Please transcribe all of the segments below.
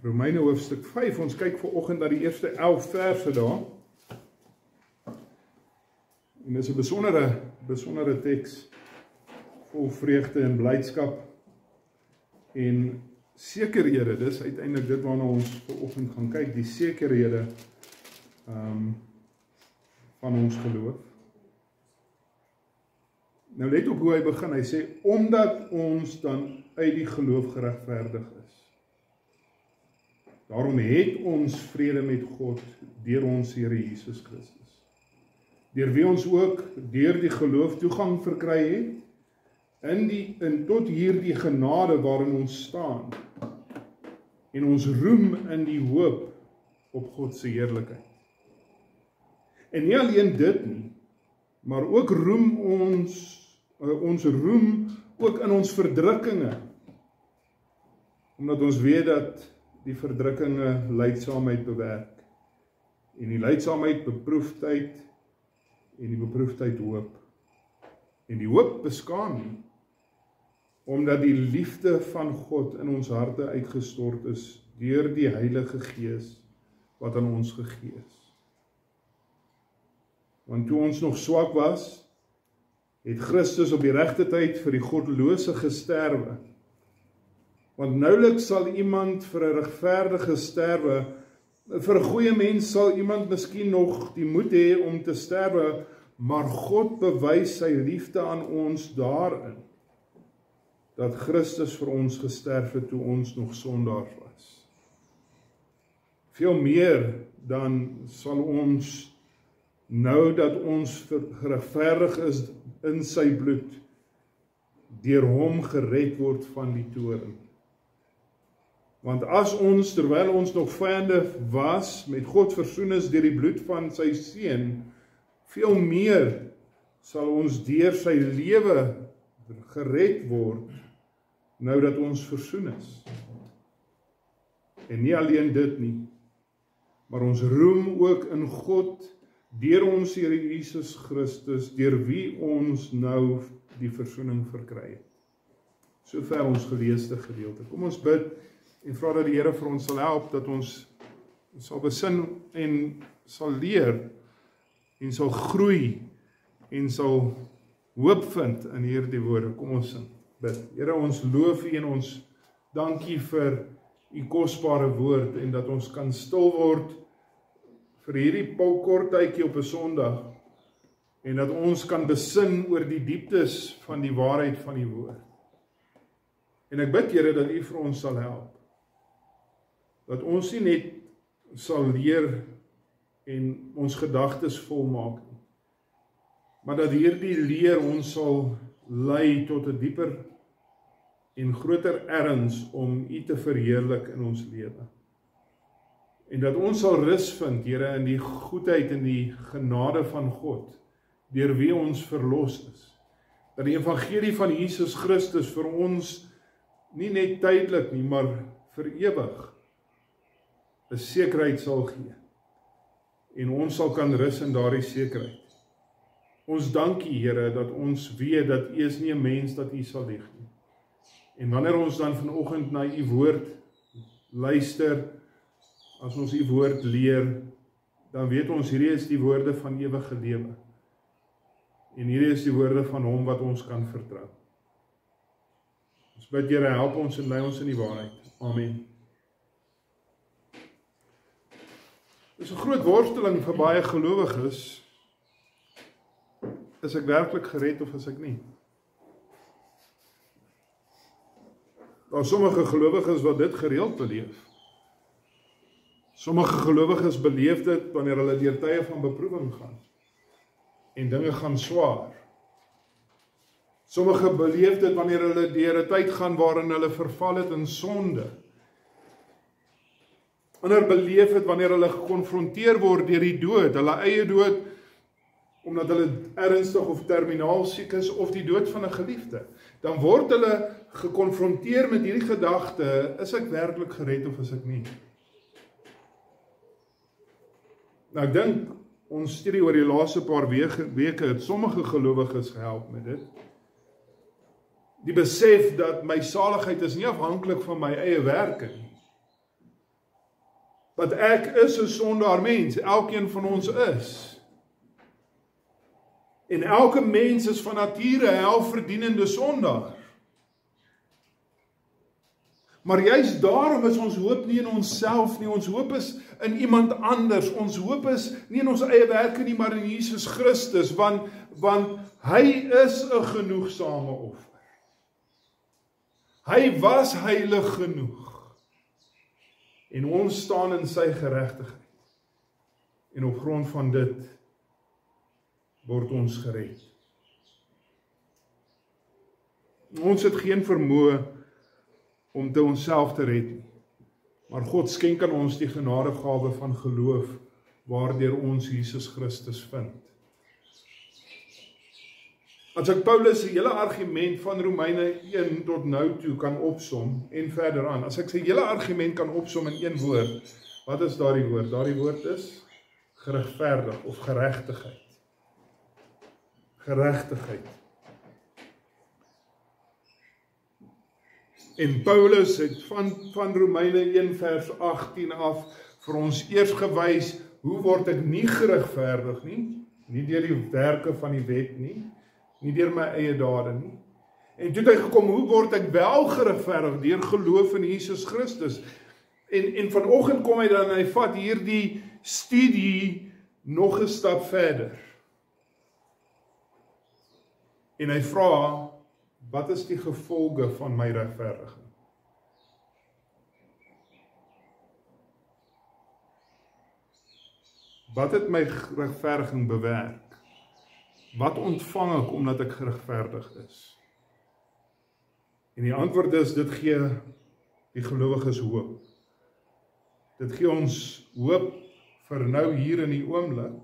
Romeine hoofstuk 5, ons kyk vanoggend na die eerste 11 verse daar. En dit is 'n besondere teks, vol vreugde en blydskap en sekerhede. Dis uiteindelik dit waarna ons vanoggend gaan kyk, die sekerhede van ons geloof. Nou let op hoe hy begin, hy sê, omdat ons dan uit die geloof geregverdig is. Daarom het ons vrede met God deur ons Here Jesus Christus. Deur wie ons ook deur die geloof toegang verkry het, tot hierdie genade waarin ons staan, en ons roem in die hoop op God se heerlikheid. En nie alleen dit nie, maar ook roem ons roem ook in ons verdrukkinge, omdat ons weet dat die verdrukkinge lydsaamheid bewerk, en die lydsaamheid beproefdheid, en die beproefdheid hoop. En die hoop beskaam nie, omdat die liefde van God in ons harte uitgestort is, deur die Heilige Gees, wat aan ons gegee is. Want toe ons nog swak was, het Christus op die regte tyd vir die goddelose gesterwe. Want nouliks sal iemand vir 'n regverdige sterwe, vir 'n goeie mens sal iemand miskien nog die moed hê om te sterwe, maar God bewys sy liefde aan ons daarin, dat Christus vir ons gesterf het toe ons nog sondaars was. Veel meer dan sal ons, nou dat ons geregverdig is in sy bloed, deur hom gered word van die toorn. Want as ons, terwyl ons nog vyande was, met God versoen is deur die bloed van sy seun, veel meer sal ons deur sy lewe gered word, nou dat ons versoen is. En nie alleen dit nie, maar ons roem ook in God, deur ons Here Jesus Christus, deur wie ons nou die versoening verkry het. Sover ons geleesde gedeelte. Kom ons bid en vra dat die Here vir ons sal help, dat ons sal besin en sal leer, en sal groei, en sal hoop vind in hierdie woorde. Kom ons bid. Here, ons loof U en ons dankie vir U kosbare woord, en dat ons kan stil word vir hierdie kort tydjie op 'n Sondag, en dat ons kan besin oor die dieptes van die waarheid van die woord. En ek bid, Here, dat U vir ons sal help, dat ons nie net sal leer en ons gedagtes volmaak nie, maar dat hierdie leer ons sal lei tot 'n dieper en groter erns om U te verheerlik in ons lewe. En dat ons sal rus vind, Here, in die goedheid en die genade van God, deur wie ons verlos is. Dat die evangelie van Jesus Christus vir ons nie net tydelik nie, maar vir ewig 'n sekerheid sal gee. En ons sal kan rus in daardie sekerheid. Ons dank U, Here, dat ons weet dat U is nie 'n mens dat U sal lieg nie. En wanneer ons dan vanoggend na U woord luister, as ons U woord leer, dan weet ons hierdie is die woorde van ewige lewe. En hierdie is die woorde van Hom wat ons kan vertrou. Ons bid, Here, help ons en lei ons in die waarheid. Amen. Dit is 'n groot worsteling vir baie gelowiges. Is ek werklik gered of is ek nie? Daar sommige gelowiges wat dit gereeld beleef. Sommige gelowiges beleef dit wanneer hulle deur tye van beproewing gaan. En dinge gaan swaar. Sommige beleef dit wanneer hulle deur 'n tyd gaan waarin hulle verval het in sonde. Ander beleef dit wanneer hulle gekonfronteer word deur die dood, hulle eie dood, omdat hulle ernstig of terminaal siek is, of die dood van 'n geliefde. Dan word hulle gekonfronteer met hierdie gedagte, is ek werklik gered of is ek nie? Nou ek dink, ons studie oor die laaste paar weke het sommige gelowiges gehelp met dit. Die besef dat my saligheid is nie afhanklik van my eie werke nie. Want ek is 'n sondaar mens, elkeen van ons is. En elke mens is van nature 'n helverdienende sondaar. Maar juist daarom is ons hoop nie in onsself nie, ons hoop is in iemand anders, ons hoop is nie in ons eie werke nie, maar in Jesus Christus, want hy is 'n genoegsame offer. Hy was heilig genoeg, en ons staan in sy geregtigheid, en op grond van dit word ons gered. Ons het geen vermoë om te onsself te red nie. Maar God skenk aan ons die genadegawe van geloof, waardeur ons Jesus Christus vind. As ek Paulus se hele argument van Romeine 1 tot nou toe kan opsom, en verder aan, as ek sy hele argument kan opsom in een woord, wat is daardie woord? Daardie woord is geregverdig of geregtigheid. Geregtigheid. En Paulus het van Romeine 1 vers 18 af vir ons eers gewys, hoe word ek nie geregverdig nie deur die werke van die wet nie deur my eie dade nie. En toe het hy gekom, hoe word ek wel geregverdig deur geloof in Jesus Christus. En vanoggend kom hy dan, hy vat hierdie studie nog 'n stap verder. En hy vra, wat is die gevolge van my regverdiging? Wat het my regverdiging bewerk? Wat ontvang ek omdat ek geregverdig is? En die antwoord is, dit gee die gelowiges hoop. Dit gee ons hoop vir nou hier in die oomblik,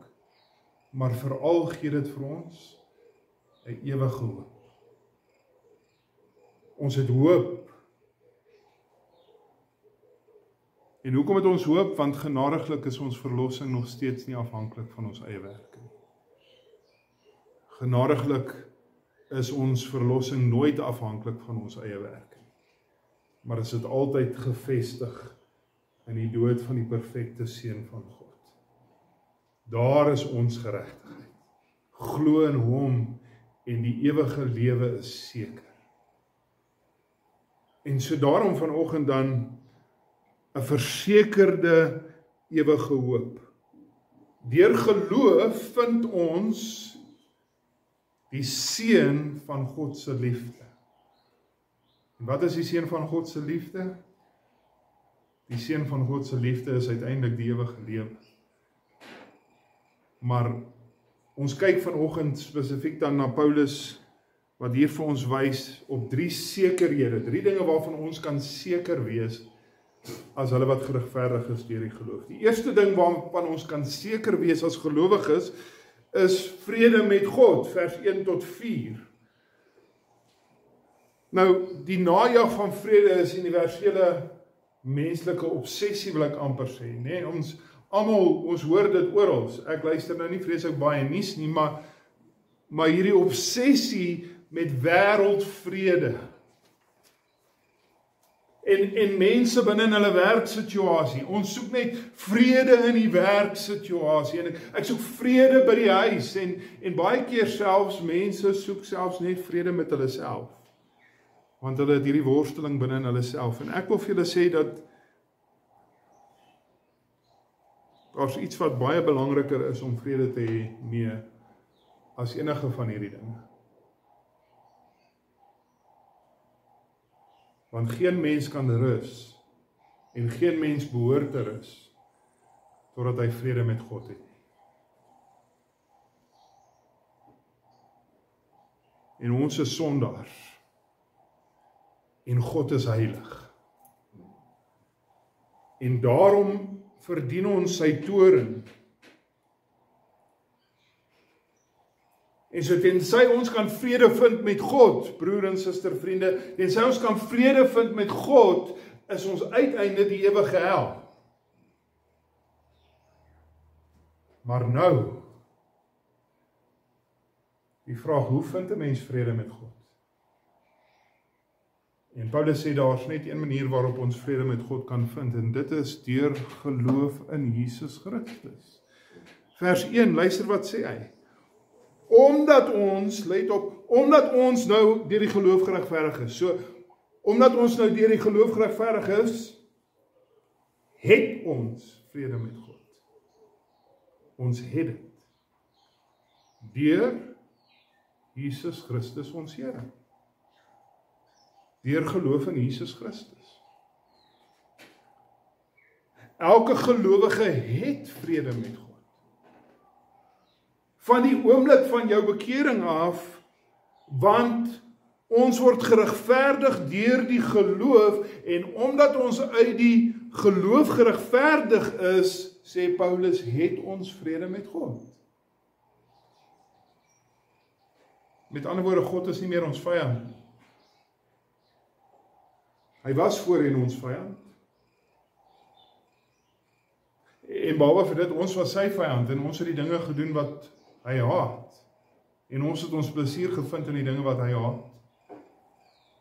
maar veral gee dit vir ons 'n ewige hoop. Ons het hoop. En hoekom het ons hoop? Want genadiglik is ons verlossing nog steeds nie afhanklik van ons eie werke nie. Genadiglik is ons verlossing nooit afhanklik van ons eie werke nie. Maar is dit altyd gefestig in die dood van die perfekte Seun van God. Daar is ons geregtigheid. Glo in hom en die ewige lewe is seker. En so daarom vanoggend dan 'n versekerde ewige hoop. Deur geloof vind ons die seën van God se liefde. En wat is die seën van God se liefde? Die seën van God se liefde is uiteindelik die ewige lewe. Maar ons kyk vanoggend spesifiek dan na Paulus, wat hier vir ons wys op 3 sekerhede, 3 dinge waarvan ons kan seker wees as hulle wat geregverdig is deur die geloof. Die eerste ding waarvan ons kan seker wees as gelowiges is vrede met God, vers 1 tot 4. Nou, die najag van vrede is 'n universele menslike obsessie, wil ek amper sê, nee, ons hoor dit oral. Ek luister nou nie vreeslik baie nuus nie, maar hierdie obsessie met wêreldvrede. En mense binne in hulle werksituasie. Ons soek net vrede in die werksituasie. En ek soek vrede by die huis. En baie keer selfs mense soek selfs net vrede met hulle self. Want hulle het hierdie worsteling binne in hulle self. En ek wil vir julle sê dat daar's iets wat baie belangriker is om vrede te hê mee as enige van hierdie dinge. Want geen mens kan rus en geen mens behoort te rus totdat hy vrede met God het. En ons is sondaars en God is heilig. En daarom verdien ons sy toorn. En so tensy ons kan vrede vind met God, broer en suster, vriende, tensy ons kan vrede vind met God, is ons uiteinde die ewige hel. Maar nou, die vraag, hoe vind 'n mens vrede met God? En Paulus sê daar's net een manier waarop ons vrede met God kan vind, en dit is deur geloof in Jesus Christus. Vers 1, luister wat sê hy. Omdat ons, let op, omdat ons nou deur die geloof geregverdig is. So, omdat ons nou deur die geloof geregverdig is, het ons vrede met God. Ons het dit. Deur Jesus Christus ons Here. Deur geloof in Jesus Christus. Elke gelowige het vrede met God. Van die oomblik van jou bekering af, want ons word geregverdig deur die geloof, en omdat ons uit die geloof geregverdig is, sê Paulus, het ons vrede met God. Met ander woorde, God is nie meer ons vyand. Hy was voorheen ons vyand. En behalwe vir dit, ons was sy vyand, en ons het die dinge gedoen wat hy haat. En ons het ons plesier gevind in die dinge wat hy haat.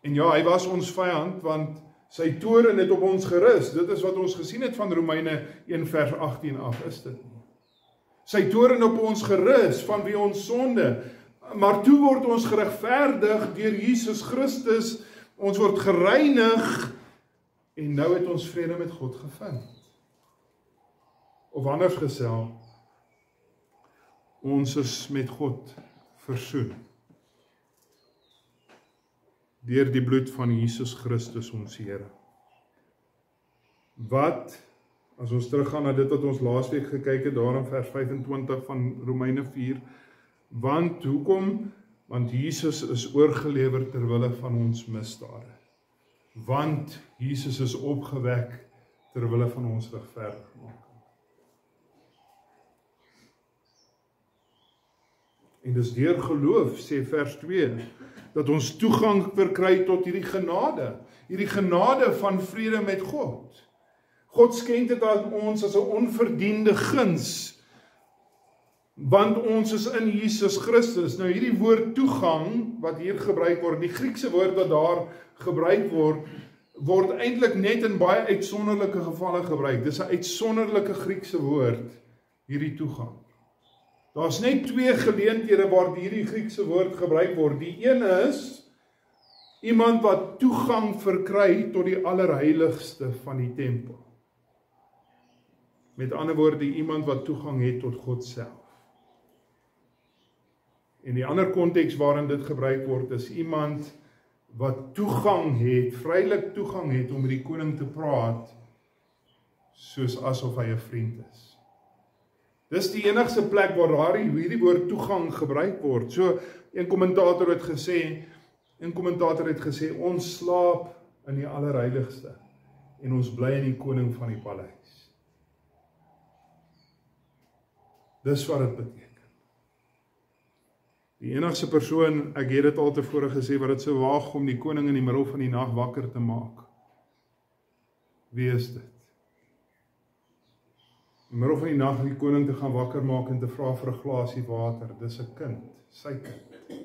En ja, hy was ons vyand, want sy toorn het op ons gerus. Dit is wat ons gesien het van Romeine 1 vers 18 af, is dit nie. Sy toorn op ons gerus, van wie ons sonde. Maar toe word ons geregverdig deur Jesus Christus, ons word gereinig, en nou het ons vrede met God gevind. Of anders gesê, ons is met God versoen. Deur die bloed van Jesus Christus ons Here. Wat, as ons teruggaan na dit wat ons laasweek gekyk het, daar in vers 25 van Romeine 4, want hoekom? Want Jesus is oorgelewer ter wille van ons misdade. Want Jesus is opgewek ter wille van ons regverdigmaking. En dis deur geloof, sê vers 2, dat ons toegang verkry tot hierdie genade van vrede met God. God skenk dit aan ons as 'n onverdiende guns, want ons is in Jesus Christus. Nou hierdie woord toegang, wat hier gebruik word, die Griekse woord wat daar gebruik word eintlik net in baie uitsonderlike gevalle gebruik. Dis 'n uitsonderlike Griekse woord, hierdie toegang. Daar's net 2 geleenthede waar hierdie Griekse woord gebruik word. Die een is iemand wat toegang verkry tot die allerheiligste van die tempel. Met ander woorde, iemand wat toegang het tot God self. En die ander konteks waarin dit gebruik word, is iemand wat toegang het, vrylik toegang het om met die koning te praat, soos asof hy 'n vriend is. Dis die enigste plek waar hierdie woord toegang gebruik word. So, een kommentator het gesê, ons slaap in die allerheiligste, en ons bly in die koning van die paleis. Dis wat dit beteken. Die enigste persoon, ek het dit al tevore gesê, wat dit so waag om die koning in die middel van die nag wakker te maak. Wie is dit? In die middel van die nag die koning te gaan wakker maak en te vra vir 'n glasie water. Dis 'n kind, sy kind.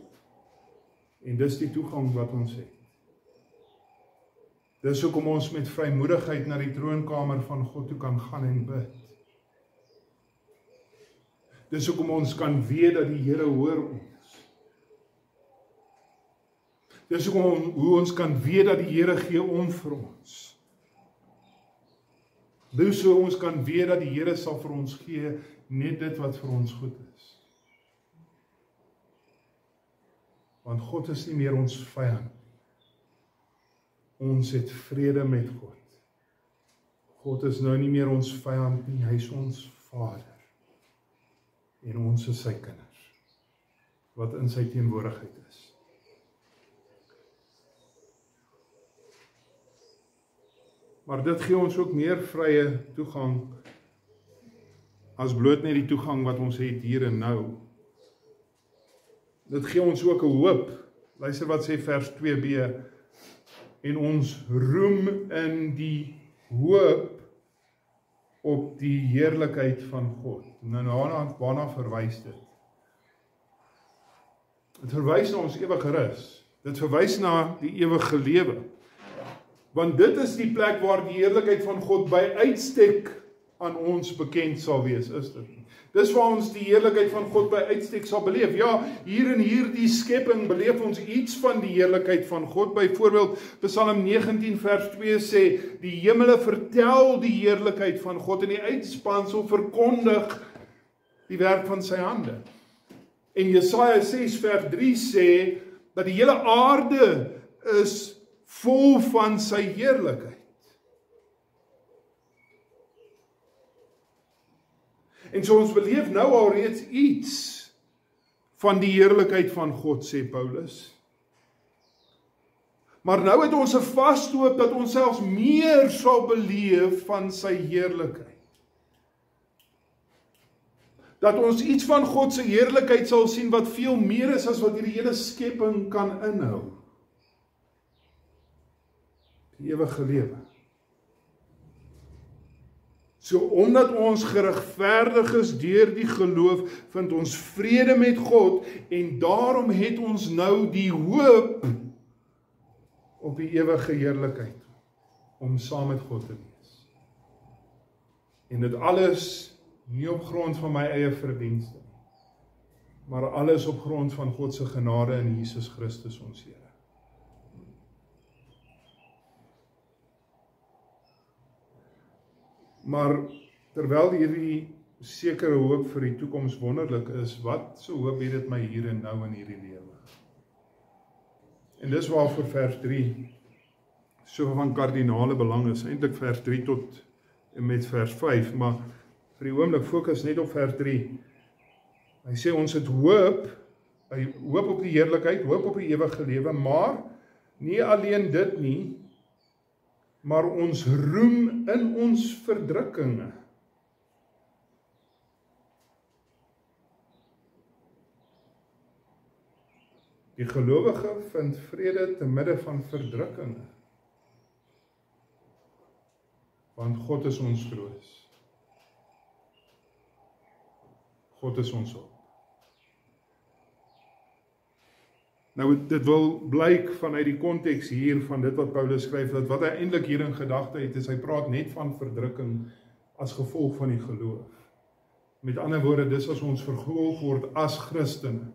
En dis die toegang wat ons het. Dis hoekom ons met vrymoedigheid na die troonkamer van God toe kan gaan en bid. Dis hoekom ons kan weet dat die Here hoor ons. Dis hoekom hoe ons kan weet dat die Here gee om vir ons. Dus so ons kan weet dat die Here sal vir ons gee net dit wat vir ons goed is. Want God is nie meer ons vyand. Ons het vrede met God. God is nou nie meer ons vyand nie, hy is ons Vader. En ons is sy kinders, wat in sy teenwoordigheid is. Maar dit gee ons ook meer vrye toegang, as bloot net die toegang wat ons het hier en nou. Dit gee ons ook 'n hoop. Luister wat sê vers 2b, en ons roem in die hoop op die heerlikheid van God. Nou waarna verwys dit? Dit verwys na ons ewige rus. Dit verwys na die ewige lewe. Want dit is die plek waar die heerlikheid van God by uitstek aan ons bekend sal wees, is dit nie? Dis waar ons die heerlikheid van God by uitstek sal beleef. Ja, hier in hierdie skepping beleef ons iets van die heerlikheid van God. Byvoorbeeld, Psalm 19 vers 2 sê, die hemele vertel die heerlikheid van God en die uitspansel verkondig die werk van sy hande. En Jesaja 6 vers 3 sê, dat die hele aarde is vol van sy heerlikheid. En so ons beleef nou al reeds iets van die heerlikheid van God, sê Paulus. Maar nou het ons 'n vaste hoop dat ons selfs meer sal beleef van sy heerlikheid. Dat ons iets van God se heerlikheid sal sien wat veel meer is as wat hierdie hele skepping kan inhou. Die ewige lewe. So omdat ons geregverdig is deur die geloof, vind ons vrede met God en daarom het ons nou die hoop op die ewige heerlikheid om saam met God te wees. En dit alles nie op grond van my eie verdienste nie, maar alles op grond van God se genade in Jesus Christus ons Here. Maar terwyl hierdie sekere hoop vir die toekoms wonderlik is, wat so hoop het dit my hier en nou in hierdie lewe? En dis waarvoor vers 3 so van kardinale belang is, eintlik vers 3 tot en met vers 5, maar vir die oomblik fokus net op vers 3. Hy sê ons het hoop op die heerlikheid, hoop op die ewige lewe, maar nie alleen dit nie, maar ons roem in ons verdrukkinge. Die gelowige vind vrede te midde van verdrukkinge. Want God is ons troos. God is ons hulp. Nou, dit wil blyk vanuit die konteks hier van dit wat Paulus skryf, dat wat hy eintlik hier in gedagte het, is hy praat net van verdrukking as gevolg van die geloof. Met ander woorde, dis as ons vervolg word as Christene.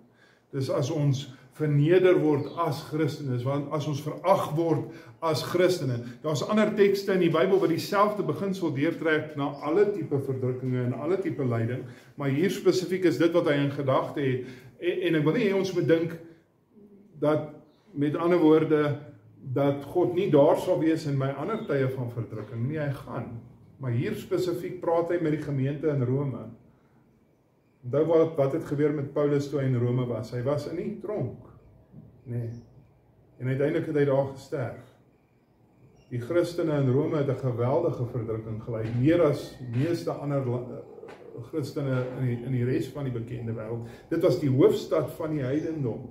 Dis as ons verneder word as Christene, want as ons verag word as Christene. Daar's ander tekste in die Bybel wat dieselfde beginsel deurtrek na alle tipe verdrukkinge en alle tipe lyding, maar hier spesifiek is dit wat hy in gedagte het, en ek wil nie hê ons moet dink dat, met ander woorde, dat God nie daar sal wees in my ander tye van verdrukking, nie, hy gaan. Maar hier spesifiek praat hy met die gemeente in Rome. Onthou wat het gebeur met Paulus toe hy in Rome was? Hy was in die tronk. Nee. En uiteindelik het hy daar gesterf. Die Christene in Rome het 'n geweldige verdrukking gely, meer as meeste ander Christene in die res van die bekende wêreld. Dit was die hoofstad van die heidendom.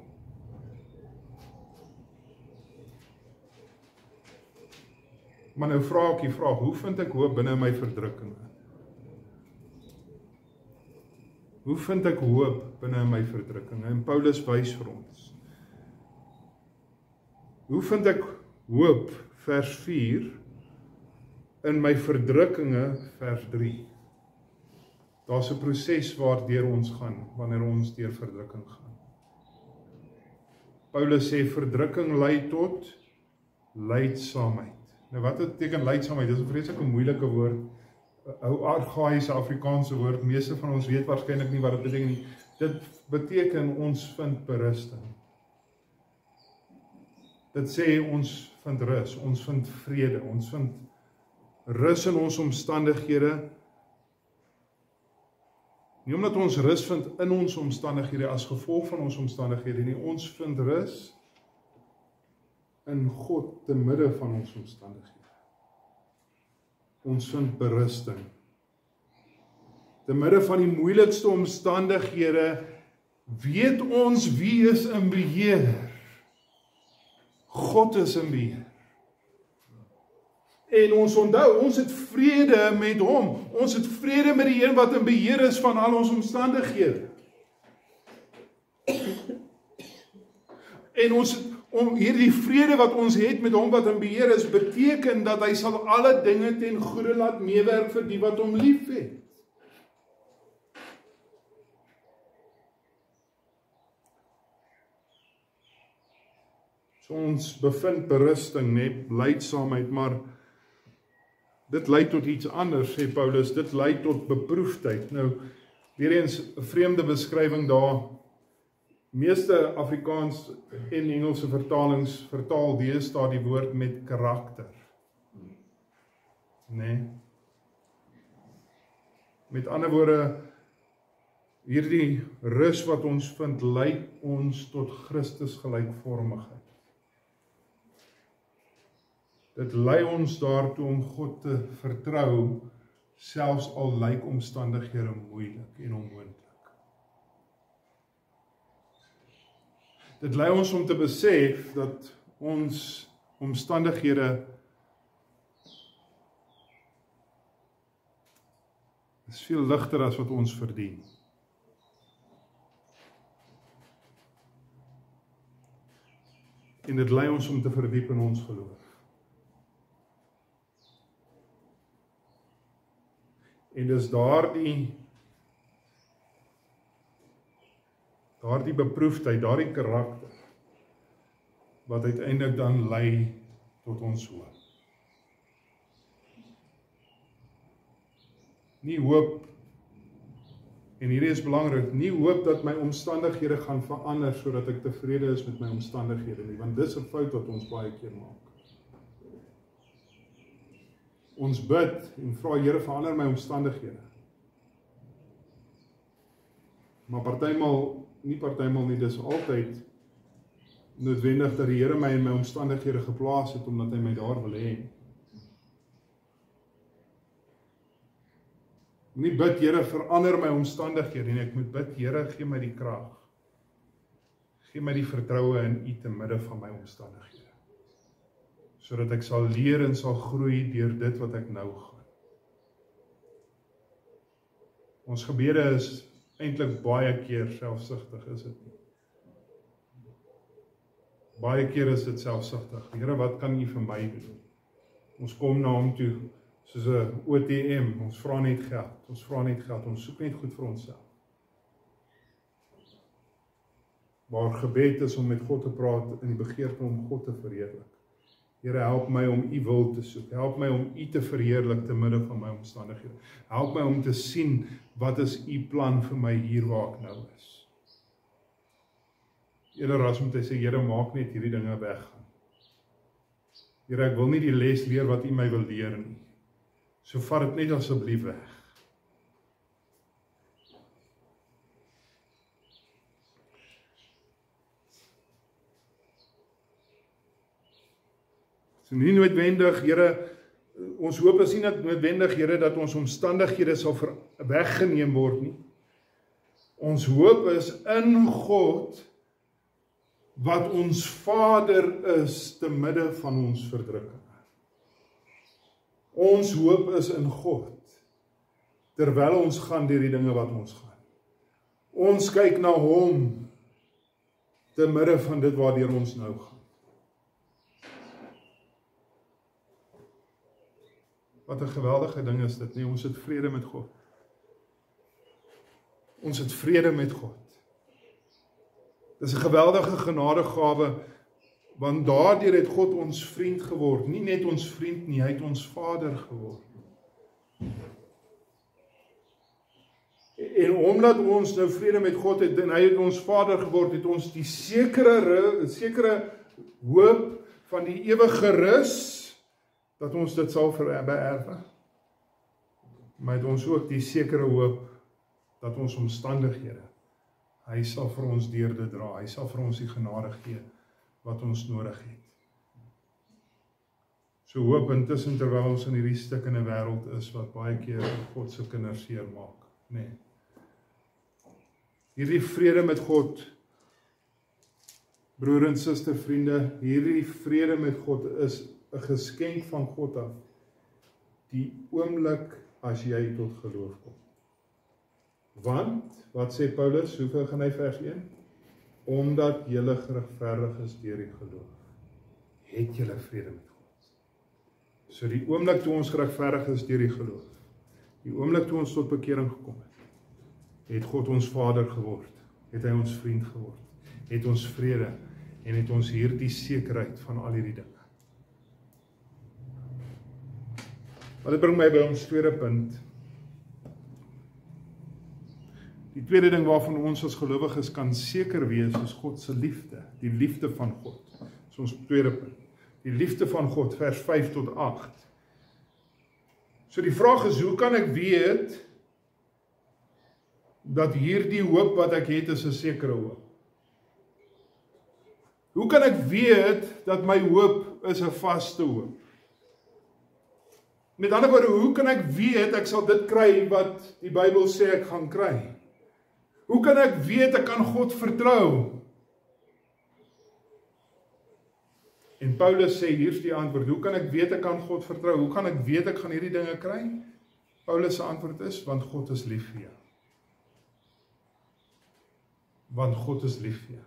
Maar nou vra ek die vraag, hoe vind ek hoop binne my verdrukkinge? Hoe vind ek hoop binne my verdrukkinge? En Paulus wys vir ons. Hoe vind ek hoop, vers 4, in my verdrukkinge, vers 3? Daar's 'n proses waardeur ons gaan, wanneer ons deur verdrukking gaan. Paulus sê, verdrukking lei tot lydsaamheid. Nou wat beteken lydsaamheid? Dis 'n vreeslike moeilike woord, 'n argaïese Afrikaanse woord, meeste van ons weet waarskynlik nie wat dit beteken nie. Dit beteken ons vind berusting. Dit sê ons vind rus, ons vind vrede, ons vind rus in ons omstandighede. Nie omdat ons rus vind in ons omstandighede as gevolg van ons omstandighede nie, ons vind rus in God te midde van ons omstandighede. Ons vind berusting. Te midde van die moeilikste omstandighede weet ons wie is in beheer. God is in beheer. En ons onthou, ons het vrede met hom. Ons het vrede met die een wat in beheer is van al ons omstandighede. En hierdie vrede wat ons het met hom wat in beheer is, beteken dat hy sal alle dinge ten goeie laat meewerk vir die wat hom liefhet. So ons bevind berusting, blydsaamheid, maar dit lei tot iets anders, sê Paulus, dit lei tot beproefdheid. Nou, weer eens 'n vreemde beskrywing daar. Meeste Afrikaans en Engelse vertalings vertaal deesdae die woord met karakter. Met ander woorde, hierdie rus wat ons vind, lei ons tot Christus gelijkvormigheid. Dit lei ons daartoe om God te vertrou, selfs al lyk omstandighede moeilik en onmoontlik. Dit lei ons om te besef dat ons omstandighede is veel ligter as wat ons verdien. En dit lei ons om te verdiep in ons geloof. En dis daardie beproefdheid, daardie karakter, wat uiteindelik dan lei tot ons hoop. Nie hoop, en hierdie is belangrik, nie hoop dat my omstandighede gaan verander, sodat ek tevrede is met my omstandighede nie, want dis 'n fout wat ons baie keer maak. Ons bid en vra, Here, verander my omstandighede. Maar partymal nie, dis altyd noodwendig dat die Here my in my omstandighede geplaas het, omdat hy my daar wil hê. Nie bid, Here, verander my omstandighede, en ek moet bid, Here, gee my die krag. Gee my die vertroue in U te midde van my omstandighede. Sodat ek sal leer en sal groei deur dit wat ek nou gaan. Ons gebede is eintlik baie keer selfsugtig, is dit nie? Baie keer is dit selfsugtig. Here, wat kan U vir my doen? Ons kom na hom toe, soos 'n OTM, ons vra net geld, ons soek net goed vir onsself. Maar gebed is om met God te praat in die begeerte om God te verheerlik. Here, help my om U wil te soek. Help my om U te verheerlik te midde van my omstandighede. Help my om te sien wat is U plan vir my hier waar ek nou is. Eerder as om te sê, Here, maak net hierdie dinge weggaan. Here, ek wil nie die les leer wat U my wil leer nie. So vat dit net asseblief weg. So nie noodwendig, Here, ons hoop is nie noodwendig, Here, dat ons omstandighede sal weggeneem word nie. Ons hoop is in God, wat ons Vader is, te midde van ons verdrukking. Ons hoop is in God, terwyl ons gaan deur die dinge wat ons gaan. Ons kyk na hom, te midde van dit waardeur ons nou gaan. Wat 'n geweldige ding is dit nie, ons het vrede met God. Ons het vrede met God. Dis 'n geweldige genadegawe, want daardeur het God ons vriend geword, nie net ons vriend nie, hy het ons Vader geword. En omdat ons nou vrede met God het, en hy het ons Vader geword, het ons die sekere hoop van die ewige rus, dat ons dit sal beerwe. Maar het ons ook die sekere hoop, dat ons omstandighede, hy sal vir ons deur dit dra, hy sal vir ons die genade gee, wat ons nodig het. So hoop intussen terwyl ons in hierdie stikkende wêreld is, wat baie keer God se kinders seermaak, nee. Hierdie vrede met God, broer en suster, vriende, hierdie vrede met God is 'n geskenk van God af, die oomblik as jy tot geloof kom. Want, wat sê Paulus, hoeveel gaan hy vers 1? omdat julle geregverdig is deur die geloof, het julle vrede met God. So die oomblik toe ons geregverdig is deur die geloof, die oomblik toe ons tot bekering gekom het God ons Vader geword, het hy ons vriend geword, het ons vrede, en het ons hierdie sekerheid van al hierdie dinge. Maar dit bring my by ons tweede punt. Die tweede ding waarvan ons as gelowiges kan seker wees, is God se liefde, die liefde van God. Dit is ons tweede punt. Die liefde van God, vers 5 tot 8. So die vraag is, hoe kan ek weet dat hierdie hoop wat ek het is 'n sekere hoop? Hoe kan ek weet dat my hoop is 'n vaste hoop? Met ander woorde, hoe kan ek weet ek sal dit kry wat die Bybel sê ek gaan kry? Hoe kan ek weet ek kan God vertrou? En Paulus sê, hier's die antwoord, hoe kan ek weet ek kan God vertrou? Hoe kan ek weet ek gaan hierdie dinge kry? Paulus se antwoord is, want God is lief vir jou. Want God is lief vir jou.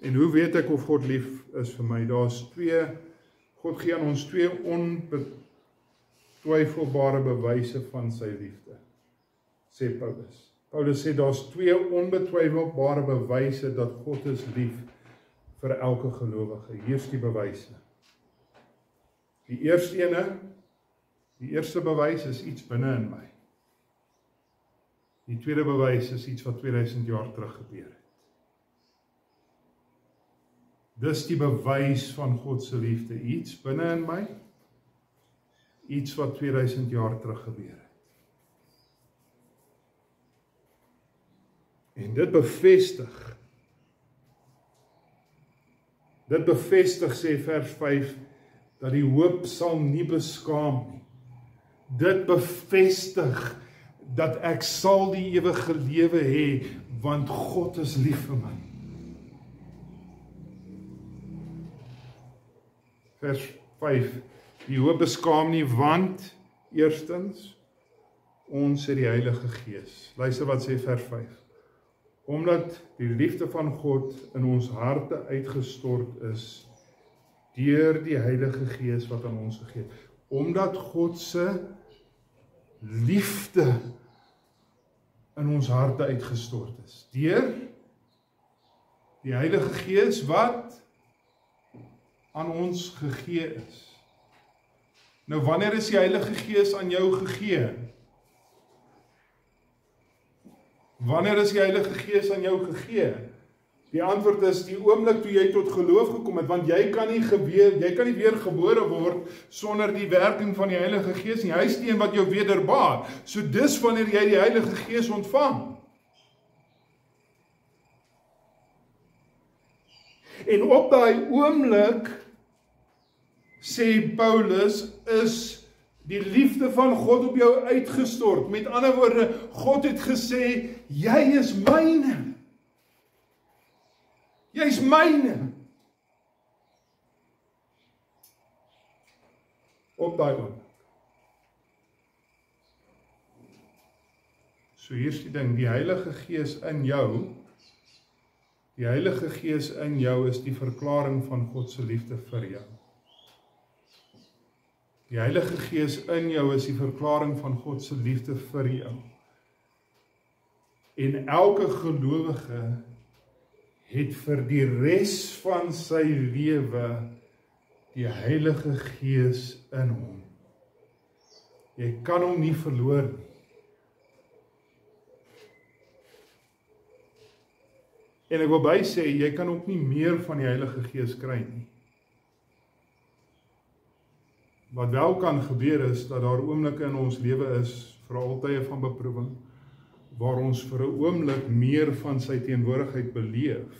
En hoe weet ek of God lief is vir my? God gee aan ons twee onbetwyfelbare bewyse van sy liefde, sê Paulus. Paulus sê, daar's twee onbetwyfelbare bewyse dat God is lief vir elke gelowige. Hier's die bewyse. Die eerste bewys is iets binne in my. Die tweede bewys is iets wat 2000 jaar terug gebeur het. Dis die bewys van God se liefde, iets binne in my, iets wat 2000 jaar terug gebeur het. En dit bevestig, sê vers 5, dat die hoop sal nie beskaam nie. Dit bevestig dat ek sal die ewige lewe hê, want God is lief vir my. Vers 5, die hoop beskaam nie, want eerstens, ons het die Heilige Gees. Luister wat sê vers 5. Omdat die liefde van God in ons harte uitgestort is, deur die Heilige Gees wat aan ons gegee het. Omdat God se liefde in ons harte uitgestort is. Deur die Heilige Gees wat aan ons gegee is. Nou wanneer is die Heilige Gees aan jou gegee? Wanneer is die Heilige Gees aan jou gegee? Die antwoord is die oomblik toe jy tot geloof gekom het, want jy kan nie weer gebore word sonder die werking van die Heilige Gees nie. Hy is die een wat jou wederbaar. So dis wanneer jy die Heilige Gees ontvang. En op daai oomblik, sê Paulus, is die liefde van God op jou uitgestort. Met ander woorde, God het gesê, jy is myne. Jy is myne. Op daai oomblik. So hier's die ding, die Heilige Gees in jou, die Heilige Gees in jou is die verklaring van God se liefde vir jou. Die Heilige Gees in jou is die verklaring van God se liefde vir jou. En elke gelowige het vir die res van sy lewe die Heilige Gees in hom. Jy kan hom nie verloor nie. En ek wil by sê, jy kan ook nie meer van die Heilige Gees kry nie. Wat wel kan gebeur is, dat daar oomblikke in ons lewe is, veral tye van beproewing, waar ons vir 'n oomblik meer van sy teenwoordigheid beleef,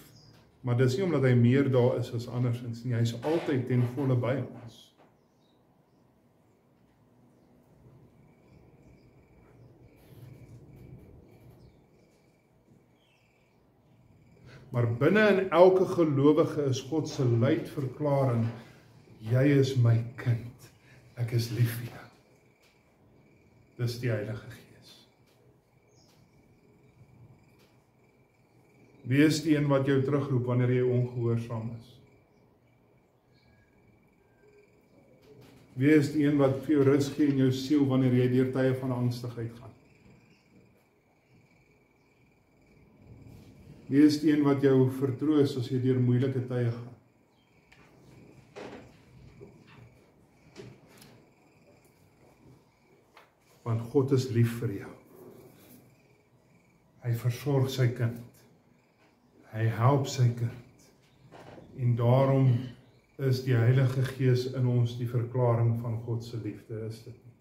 maar dis nie omdat hy meer daar is as andersins nie, hy is altyd ten volle by ons. Maar binne in elke gelowige is God se luidverklaring, jy is my kind. Ek is lief vir jou. Dis die Heilige Gees. Wie is die een wat jou terugroep wanneer jy ongehoorsaam is? Wie is die een wat vir jou rus gee in jou siel wanneer jy deur tye van angstigheid gaan? Wie is die een wat jou vertroos as jy deur moeilike tye gaan? Want God is lief vir jou. Hy versorg sy kind. Hy help sy kind. En daarom is die Heilige Gees in ons die verklaring van God se liefde, is dit nie?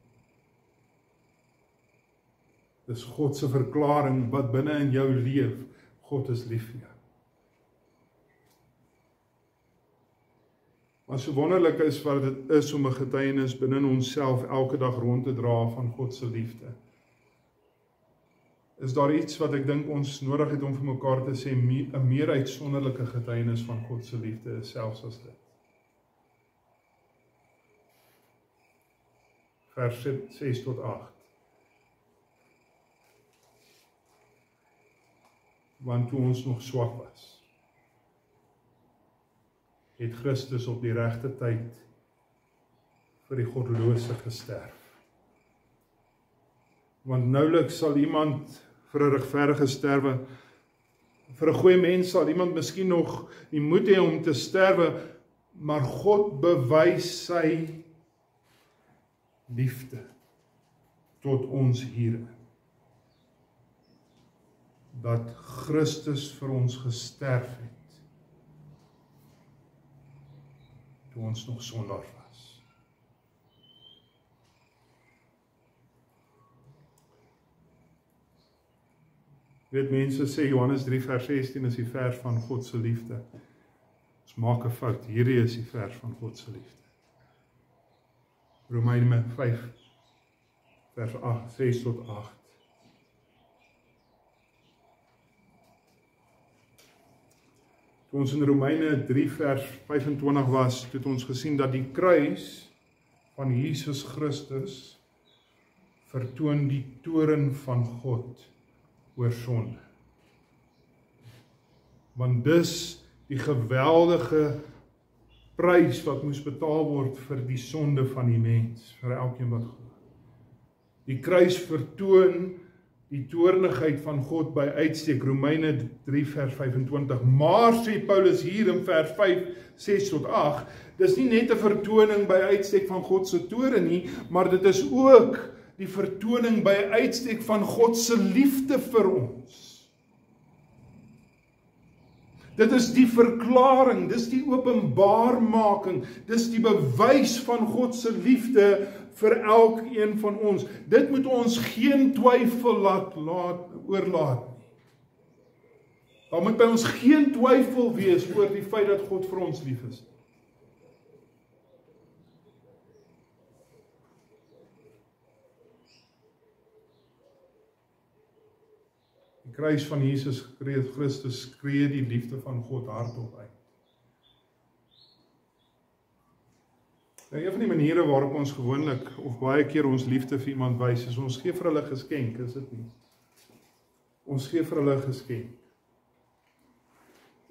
Dis God se verklaring wat binne in jou leef. God is lief vir jou. Maar so wonderlik is wat dit is om 'n getuienis binne in onsself elke dag rond te dra van God se liefde. Is daar iets wat ek dink ons nodig het om vir mekaar te sê, 'n meer uitsonderlike getuienis van God se liefde is selfs as dit. Vers 6 tot 8. Want toe ons nog swak was, het Christus op die regte tyd vir die goddelose gesterf. Want nouliks sal iemand vir 'n regverdige sterwe, vir 'n goeie mens sal iemand miskien nog die moed hê om te sterwe, maar God bewys sy liefde tot ons hierin. Dat Christus vir ons gesterf het, toe ons nog sondaar was. Weet mense sê Johannes 3 vers 16 is die vers van God se liefde. Ons maak 'n fout, hierdie is die vers van God se liefde. Romeine 5 vers 8, 6 tot 8. Toe ons in Romeine 3 vers 25 was, toe het ons gesien dat die kruis van Jesus Christus vertoon die toorn van God oor sonde. Want dis die geweldige prys wat moes betaal word vir die sonde van die mens, vir elkeen wat glo. Die kruis vertoon die toornigheid van God by uitstek, Romeine 3 vers 25. Maar sê Paulus hier in vers 5, 6 tot 8, dis nie net 'n vertoning by uitstek van God se toorn nie, maar dit is ook die vertoning by uitstek van God se liefde vir ons. Dit is die verklaring, dis die openbaarmaking, dis die bewys van God se liefde vir elkeen van ons. Dit moet ons geen twyfel oorlaat nie. Daar moet by ons geen twyfel wees oor die feit dat God vir ons lief is. Die kruis van Jesus Christus skree die liefde van God hardop uit. Nou, een van die maniere waarop ons gewoonlik of baie keer ons liefde vir iemand wys, is ons gee vir hulle geskenk, is dit nie? Ons gee vir hulle geskenk.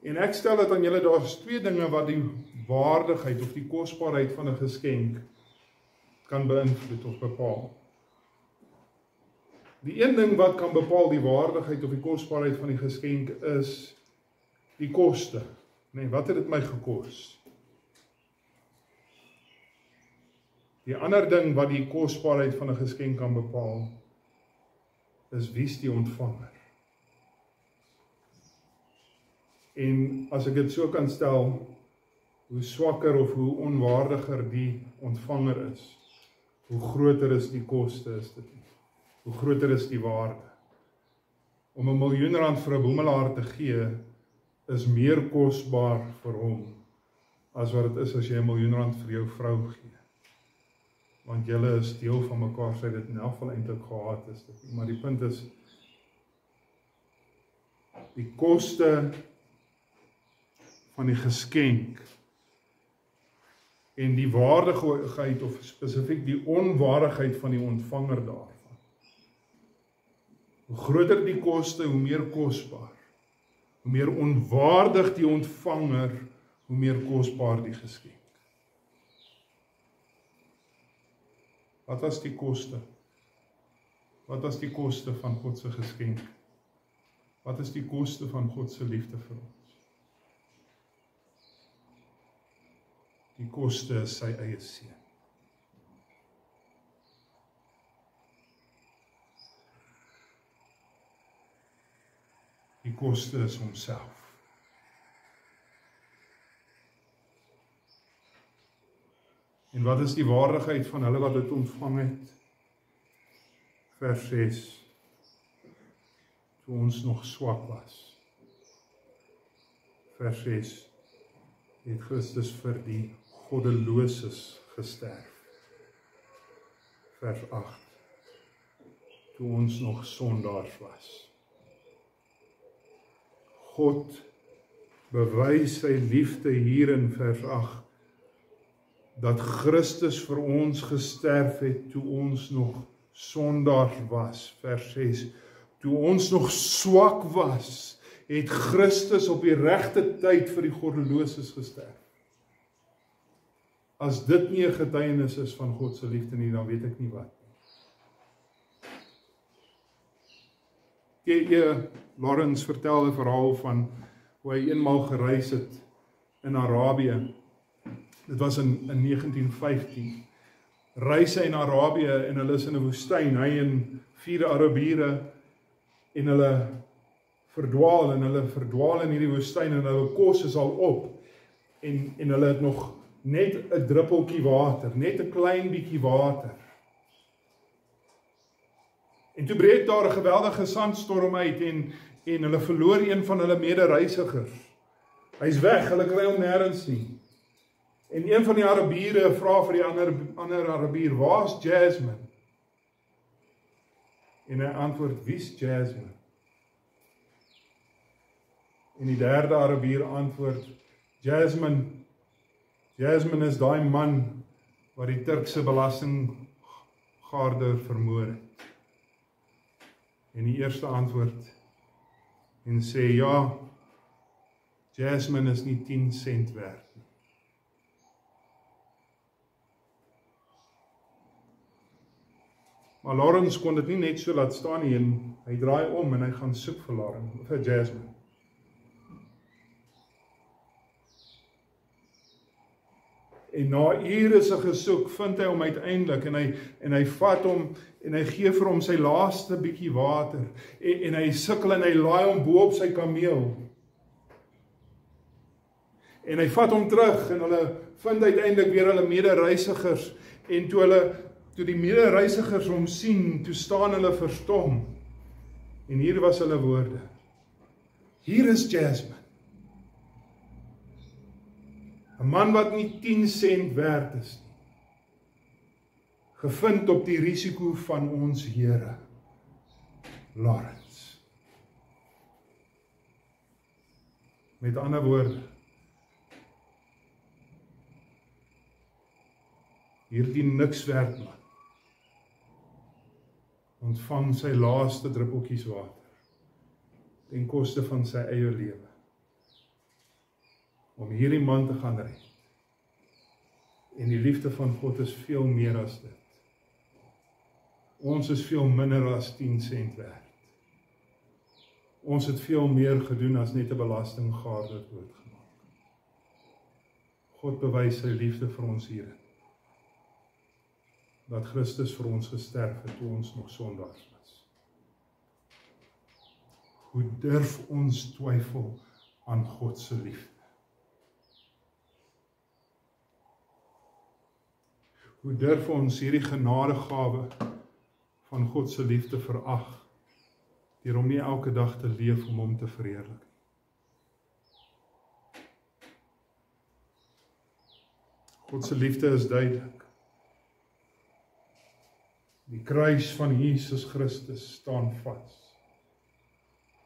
En ek stel dit aan julle, daar is twee dinge wat die waardigheid of die kosbaarheid van 'n geskenk kan beïnvloed of bepaal. Die een ding wat kan bepaal die waardigheid of die kosbaarheid van die geskenk is die koste. Nee, wat het dit my gekos? Die ander ding wat die kosbaarheid van 'n geskenk kan bepaal, is wie's die ontvanger. En as ek dit so kan stel, hoe swakker of hoe onwaardiger die ontvanger is, hoe groter is die koste, is dit nie. Hoe groter is die waarde. Om R1 miljoen vir 'n boemelaar te gee, is meer kosbaar vir hom, as wat dit is as jy R1 miljoen vir jou vrou gee. Want julle is deel van mekaar, sy dit in elk geval eintlik gehaat is dit nie. Maar die punt is, die koste van die geskenk en die waardigheid of spesifiek die onwaardigheid van die ontvanger daarvan. Hoe groter die koste, hoe meer kosbaar. Hoe meer onwaardig die ontvanger, hoe meer kosbaar die geskenk. Wat was die koste? Wat was die koste van God se geskenk? Wat is die koste van God se liefde vir ons? Die koste is sy eie seun. Die koste is homself. En wat is die waardigheid van hulle wat dit ontvang het? Vers 6. Toe ons nog swak was. Vers 6. Het Christus vir die goddeloses gesterf. Vers 8. Toe ons nog sondaars was. God bewys sy liefde hier in vers 8, dat Christus vir ons gesterf het toe ons nog sondaars was. Vers 6, toe ons nog swak was, het Christus op die regte tyd vir die goddeloses gesterf. As dit nie 'n getuienis is van God se liefde nie, dan weet ek nie wat. K.E. Lawrence vertel 'n verhaal van hoe hy eenmaal gereis het in Arabië. Dit was in 1915. Reis hy in Arabië en hulle is in 'n woestyn, hy en 4 Arabiere, en hulle verdwaal in hierdie woestyn en hulle kos is al op en hulle het nog net 'n druppeltjie water, net 'n klein bietjie water. En toe breek daar 'n geweldige sandstorm uit en hulle verloor een van hulle medereisigers. Hy's weg, hulle kry hom nêrens nie. En een van die Arabiere vra vir die ander Arabier, "Waar's Jasmine?" En hy antwoord, "Wie's Jasmine?" En die derde Arabier antwoord, Jasmine is daai man wat die Turkse belastinggaarder vermoor het." En die eerste antwoord en sê, "Ja, Jasmine is nie 10 sent werd nie." Maar Lawrence kon dit nie net so laat staan nie en hy draai om en hy gaan soek vir Jasmine. En na ure se gesoek vind hy hom uiteindelik en hy vat hom en hy gee vir hom sy laaste bietjie water en hy sukkel en hy laai hom bo op sy kameel. En hy vat hom terug en hulle vind uiteindelik weer hulle medereisigers en toe die medereisigers hom sien, toe staan hulle verstom. En hier was hulle woorde. "Hier is Jasmine. 'n man wat nie 10 sent werd is nie. Gevind op die risiko van ons Here, Lawrence." Met ander woorde, hierdie niks werd man ontvang sy laaste druppeltjies water ten koste van sy eie lewe om hierdie man te gaan red. En die liefde van God is veel meer as dit. Ons is veel minder as 10 sent werd. Ons het veel meer gedoen as net 'n belastinggaarder doodgemaak. God bewys sy liefde vir ons hierin. Dat Christus vir ons gesterf het toe ons nog sondaars was. Hoe durf ons twyfel aan God se liefde? Hoe durf ons hierdie genadegawe van God se liefde verag, deur om nie elke dag te leef om hom te verheerlik? God se liefde is duidelik. Die kruis van Jesus Christus staan vas.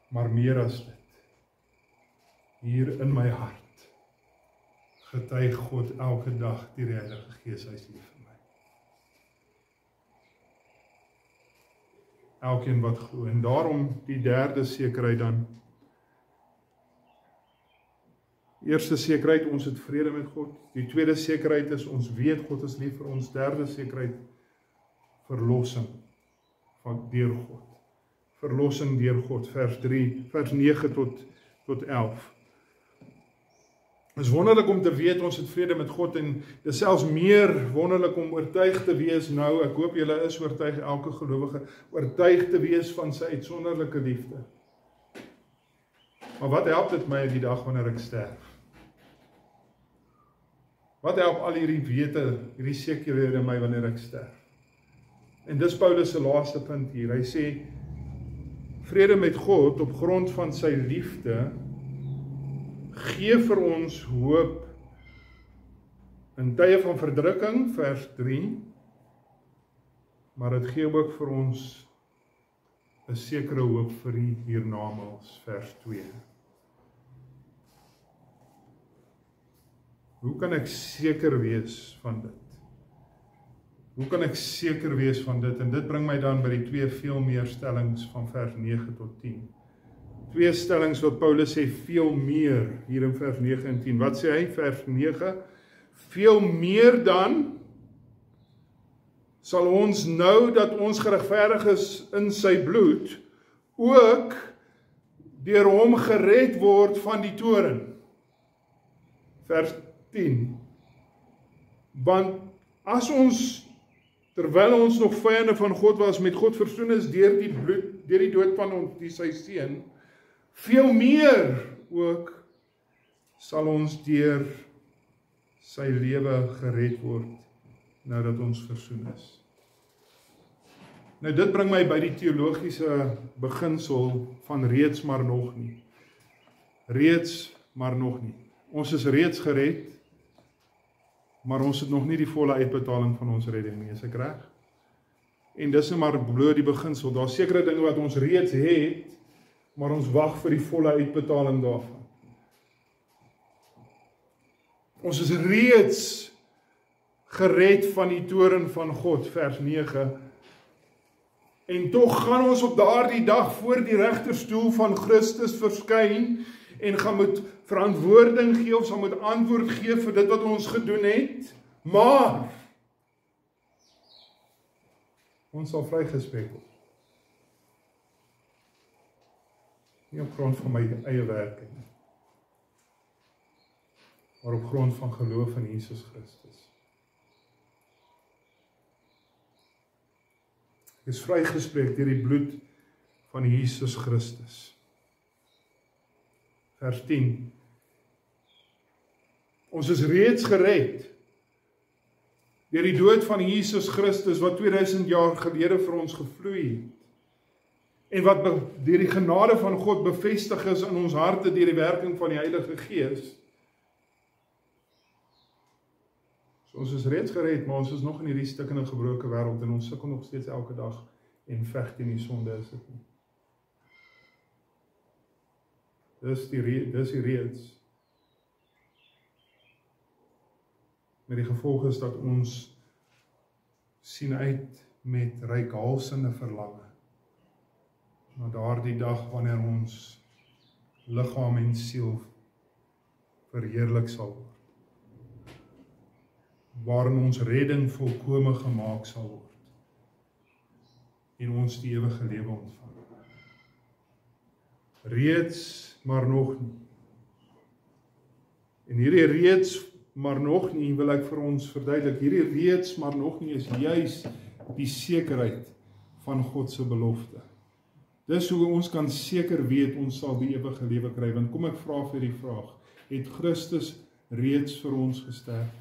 Maar meer as dit, hier in my hart, getuig God elke dag deur die Heilige Gees hy is lief vir my. Elkeen wat glo, en daarom die derde sekerheid dan, Eerste sekerheid, ons het vrede met God. Die tweede sekerheid is, ons weet God is lief vir ons. Derde sekerheid, verlossing deur God. Verlossing deur God, vers 9 tot 11. Het is wonderlik om te weet, ons het vrede met God, en dit is selfs meer wonderlik om oortuig te wees nou, ek hoop julle is oortuig, elke gelowige, oortuig te wees van sy uitsonderlike liefde. Maar wat help dit my die dag wanneer ek sterf? Wat help al hierdie wete, hierdie sekerhede in my wanneer ek sterf? En dis Paulus se laaste punt hier. Hy sê, vrede met God op grond van sy liefde gee vir ons hoop in tye van verdrukking, vers 3, maar dit gee ook vir ons 'n sekere hoop vir die hiernamaals, vers 2. Hoe kan ek seker wees van dit? Hoe kan ek seker wees van dit? En dit bring my dan by die twee veel meer stellings van vers 9 tot 10. Twee stellings wat Paulus sê, veel meer, hier in vers 9 en 10. Wat sê hy, vers 9? Veel meer dan sal ons nou dat ons geregverdig is in sy bloed, ook deur hom gered word van die toorn. Vers 10. Want as ons, terwyl ons nog vyande van God was, met God versoen is deur die bloed, deur die dood van ons, die sy seun, veel meer ook sal ons deur sy lewe gered word, nou dat ons versoen is. Nou dit bring my by die teologiese beginsel van reeds maar nog nie. Reeds maar nog nie. Ons is reeds gered, maar ons het nog nie die volle uitbetaling van ons redding nie, is ek reg? En dis nou maar bloot die beginsel. Daar's sekere dinge wat ons reeds het, maar ons wag vir die volle uitbetaling daarvan. Ons is reeds gered van die toorn van God, vers 9. En tog gaan ons op daardie dag voor die regterstoel van Christus verskyn en gaan moet verantwoording gee of sal moet antwoord gee vir dit wat ons gedoen het, maar ons sal vrygespreek word. Nie op grond van my eie werk nie, maar op grond van geloof in Jesus Christus. Ek is vrygespreek deur die bloed van Jesus Christus. Vers 10. Ons is reeds gered deur die dood van Jesus Christus wat 2000 jaar gelede vir ons gevloei het. En wat deur die genade van God bevestig is in ons harte deur die werking van die Heilige Gees. So ons is reeds gered, maar ons is nog in hierdie stikkende gebroke wêreld en ons sukkel nog steeds elke dag en veg teen die sonde, is dit nie. Dis die reeds. Met die gevolg is dat ons sien uit met reikhalsende verlange na daardie dag wanneer ons liggaam en siel verheerlik sal word, waarin ons redding volkome gemaak sal word en ons die ewige lewe ontvang. Reeds, maar nog nie. En hierdie reeds, maar nog nie, wil ek vir ons verduidelik. Hierdie reeds, maar nog nie, is juis die sekerheid van God se belofte. Dis hoe ons kan seker weet ons sal die ewige lewe kry. Want kom ek vra vir die vraag, het Christus reeds vir ons gesterf?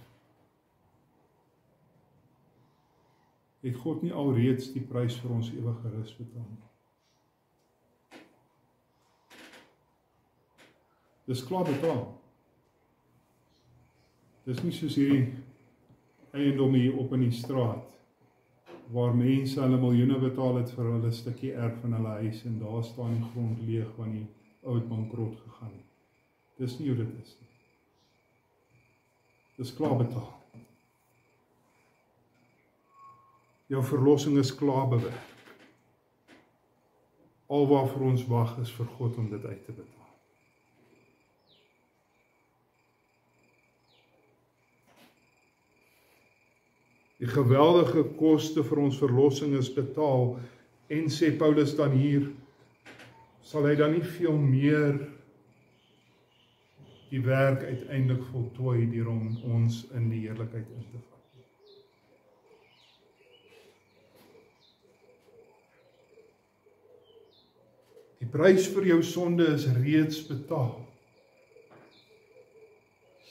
Het God nie alreeds die prys vir ons ewige rus betaal? Dis klaar betaal. Dis nie soos hierdie eiendom hier op in die straat, waar mense hulle miljoene betaal het vir hulle stukkie erf in hulle huis, en daar staan die grond leeg, want die ou het bankrot gegaan. Dis nie hoe dit is nie. Dis klaar betaal. Jou verlossing is klaar bewerk. Al waarvoor ons wag is vir God om dit uit te betaal. Die geweldige koste vir ons verlossing is betaal, en sê Paulus dan hier, sal hy dan nie veel meer die werk uiteindelik voltooi deur om ons in die heerlikheid in te vat. Die prys vir jou sonde is reeds betaal.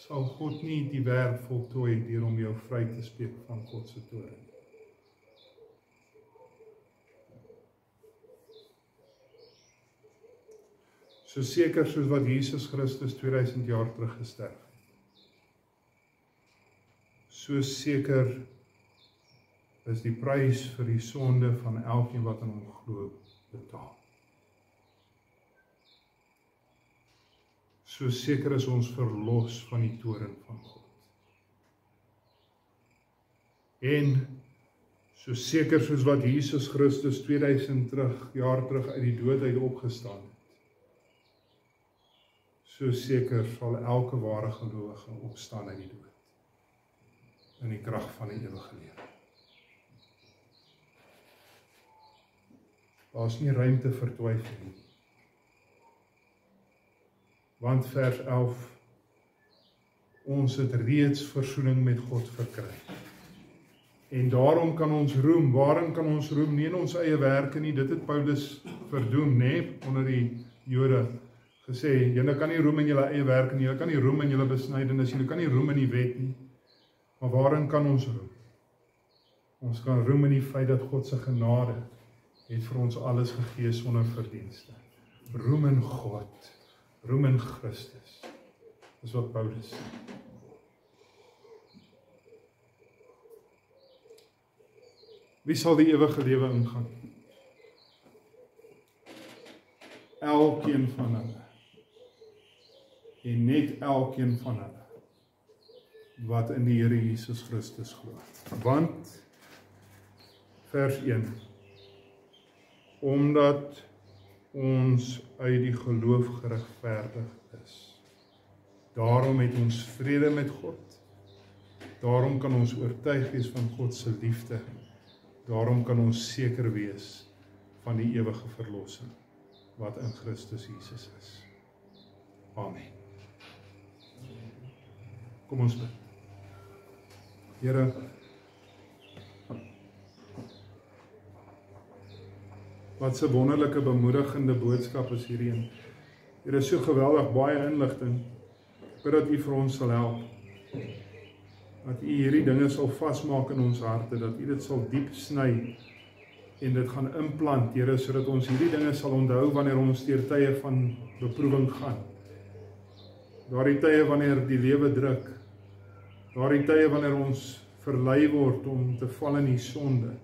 Sal God nie die werk voltooi deur om jou vry te spreek van God se toorn. So seker soos wat Jesus Christus 2000 jaar terug gesterf het. So seker is die prys vir die sonde van elkeen wat in hom glo betaal. So seker is ons verlos van die toorn van God. En so seker soos wat Jesus Christus 2000 jaar terug uit die dood uit opgestaan het, so seker sal elke ware gelowige opstaan uit die dood in die krag van die ewige lewe. Daar is nie ruimte vir twyfel nie. Want vers 11, ons het reeds versoening met God verkry. En daarom kan ons roem. Waarin kan ons roem? Nie in ons eie werke nie. Dit het Paulus verdoem, onder die Jode gesê, julle kan nie roem in julle eie werke nie, julle kan nie roem in julle besnydenis, julle kan nie roem in die wet nie. Maar waarin kan ons roem? Ons kan roem in die feit dat God se genade het vir ons alles gegee sonder verdienste. Roem in God. Roem in Christus. Dis wat Paulus sê. Wie sal die ewige lewe ingaan? Elkeen van hulle. En net elkeen van hulle wat in die Here Jesus Christus glo. Want vers 1, omdat ons uit die geloof geregverdig is. Daarom het ons vrede met God. Daarom kan ons oortuig wees van God se liefde. Daarom kan ons seker wees van die ewige verlossing wat in Christus Jesus is. Amen. Kom ons bid. Here, wat 'n wonderlike bemoedigende boodskap is hierheen. Here, is so geweldig baie inligting. Ek bid dat U vir ons sal help. Dat U hierdie dinge sal vasmaak in ons harte, dat U dit sal diep sny en dit gaan implant, Here, sodat ons hierdie dinge sal onthou wanneer ons deur tye van beproewing gaan. Daardie tye wanneer die lewe druk, daardie tye wanneer ons verlei word om te val in die sonde,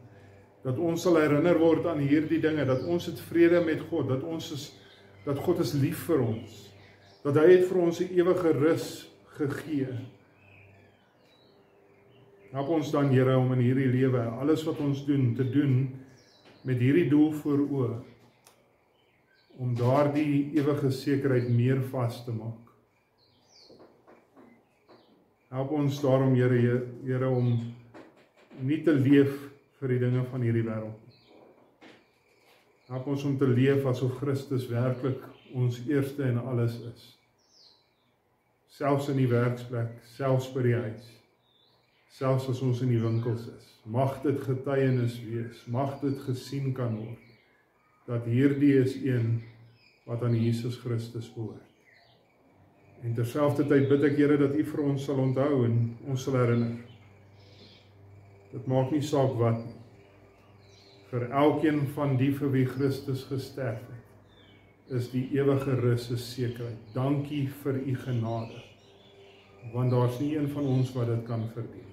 dat ons sal herinner word aan hierdie dinge, dat ons het vrede met God, dat God is lief vir ons, dat hy het vir ons 'n ewige rus gegee. Help ons dan, Here, om in hierdie lewe, alles wat ons doen, te doen met hierdie doel voor oë, om daardie ewige sekerheid meer vas te maak. Help ons daarom, Here, om nie te leef vir die dinge van hierdie wêreld. Help ons om te leef asof Christus werklik ons eerste en alles is. Selfs in die werksplek, selfs by die huis, selfs as ons in die winkels is. Mag dit getuienis wees, mag dit gesien kan word, dat hierdie is een wat aan Jesus Christus behoort. En terselfdertyd bid ek, Here, dat U vir ons sal onthou en ons sal herinner. Dit maak nie saak wat nie. Vir elkeen van die vir wie Christus gesterf het, is die ewige rus 'n sekerheid. Dankie vir U genade, want daar's nie een van ons wat dit kan verdien.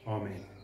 Amen.